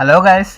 Hello guys,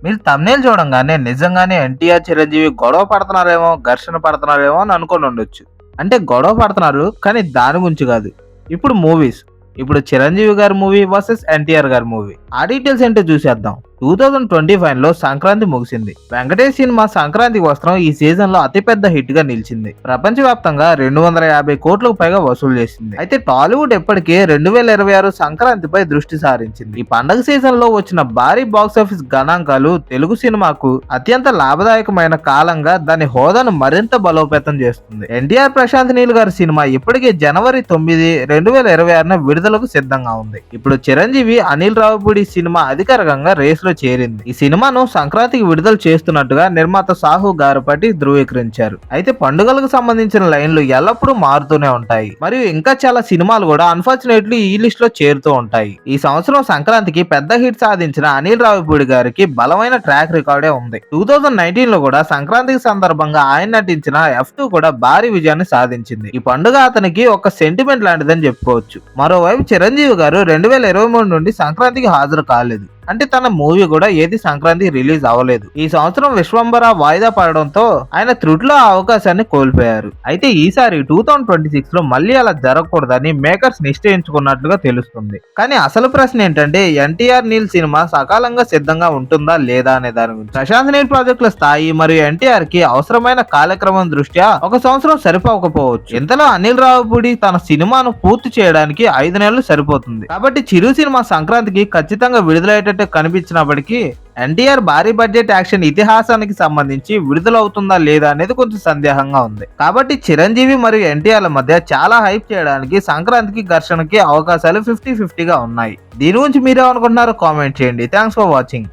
మీరు thumbnail చూడంగానే నిజంగానే ఎన్టీఆర్, చిరంజీవి గొడవ పడుతున్నారేమో, ఘర్షణ పడుతున్నారేమో అని అనుకోని ఉండొచ్చు. అంటే గొడవ పడుతున్నారు, కానీ దాని గురించి కాదు. ఇప్పుడు మూవీస్. ఇప్పుడు చిరంజీవి గారి మూవీ వర్సెస్ ఎన్టీఆర్ గారి మూవీ. ఆ డీటెయిల్స్ ఏంటో చూసేద్దాం. 2025లో సంక్రాంతి ముగిసింది. వెంకటేష్ సినిమా సంక్రాంతి వస్త్రం ఈ సీజన్ లో అతిపెద్ద హిట్ గా నిలిచింది. ప్రపంచవ్యాప్తంగా 250 కోట్లకు పైగా వసూలు చేసింది. అయితే టాలీవుడ్ ఎప్పటికే 2026 సంక్రాంతిపై దృష్టి సారించింది. ఈ పండగ సీజన్ లో వచ్చిన భారీ బాక్సాఫీస్ గణాంకాలు తెలుగు సినిమాకు అత్యంత లాభదాయకమైన కాలంగా దాని హోదాను మరింత బలోపేతం చేస్తుంది. ఎన్టీఆర్ ప్రశాంత్ నీల్ గారి సినిమా ఇప్పటికే జనవరి 9, 2026న విడుదలకు సిద్ధంగా ఉంది. ఇప్పుడు చిరంజీవి అనిల్ రావిపూడి సినిమా అధికారికంగా రేస్ లో చేరింది. ఈ సినిమాను సంక్రాంతికి విడుదల చేస్తున్నట్టుగా నిర్మాత సాహు గారపటి ధృవీకరించారు. అయితే పండుగలకు సంబంధించిన లైన్లు ఎల్లప్పుడూ మారుతూనే ఉంటాయి. మరియు ఇంకా చాలా సినిమాలు కూడా అన్ఫార్చునేట్లీ ఈ లిస్ట్ లో చేరుతూ ఉంటాయి. ఈ సంవత్సరం సంక్రాంతికి పెద్ద హిట్ సాధించిన అనిల్ రావిపూడి గారికి బలమైన ట్రాక్ రికార్డే ఉంది. 2019లో కూడా సంక్రాంతికి సందర్భంగా ఆయన నటించిన F2 కూడా భారీ విజయాన్ని సాధించింది. ఈ పండుగ అతనికి ఒక సెంటిమెంట్ లాంటిదని చెప్పుకోవచ్చు. మరోవైపు చిరంజీవి గారు 2023 నుండి సంక్రాంతికి హాజరు కాలేదు. అంటే తన మూవీ కూడా ఏది సంక్రాంతికి రిలీజ్ అవ్వలేదు. ఈ సంవత్సరం విశ్వంబర వాయిదా పడడంతో ఆయన త్రుట్లో ఆ అవకాశాన్ని కోల్పోయారు. అయితే ఈసారి 2026లో మళ్ళీ అలా జరగకూడదని మేకర్స్ నిశ్చయించుకున్నట్లుగా తెలుస్తుంది. కానీ అసలు ప్రశ్న ఏంటంటే ఎన్టీఆర్ నీల్ సినిమా సకాలంగా సిద్ధంగా ఉంటుందా లేదా అనే దాని గురించి. ప్రశాంత్ నీల్ ప్రాజెక్టుల స్థాయి మరియు ఎన్టీఆర్ కి అవసరమైన కార్యక్రమం దృష్ట్యా ఒక సంవత్సరం సరిపోకపోవచ్చు. ఇంతలో అనిల్ రావిపూడి తన సినిమాను పూర్తి చేయడానికి 5 నెలలు సరిపోతుంది. కాబట్టి చిరు సినిమా సంక్రాంతికి ఖచ్చితంగా విడుదలయ్యేటట్టు కనిపించినప్పటికీ ఎన్టీఆర్ భారీ బడ్జెట్ యాక్షన్ ఇతిహాసానికి సంబంధించి విడుదలవుతుందా లేదా అనేది కొంచెం సందేహంగా ఉంది. కాబట్టి చిరంజీవి మరియు ఎన్టీఆర్ల మధ్య చాలా హైప్ చేయడానికి సంక్రాంతికి ఘర్షణకి అవకాశాలు 50-50గా ఉన్నాయి. దీని గురించి మీరేమనుకుంటున్నారో కామెంట్ చేయండి. Thanks for watching.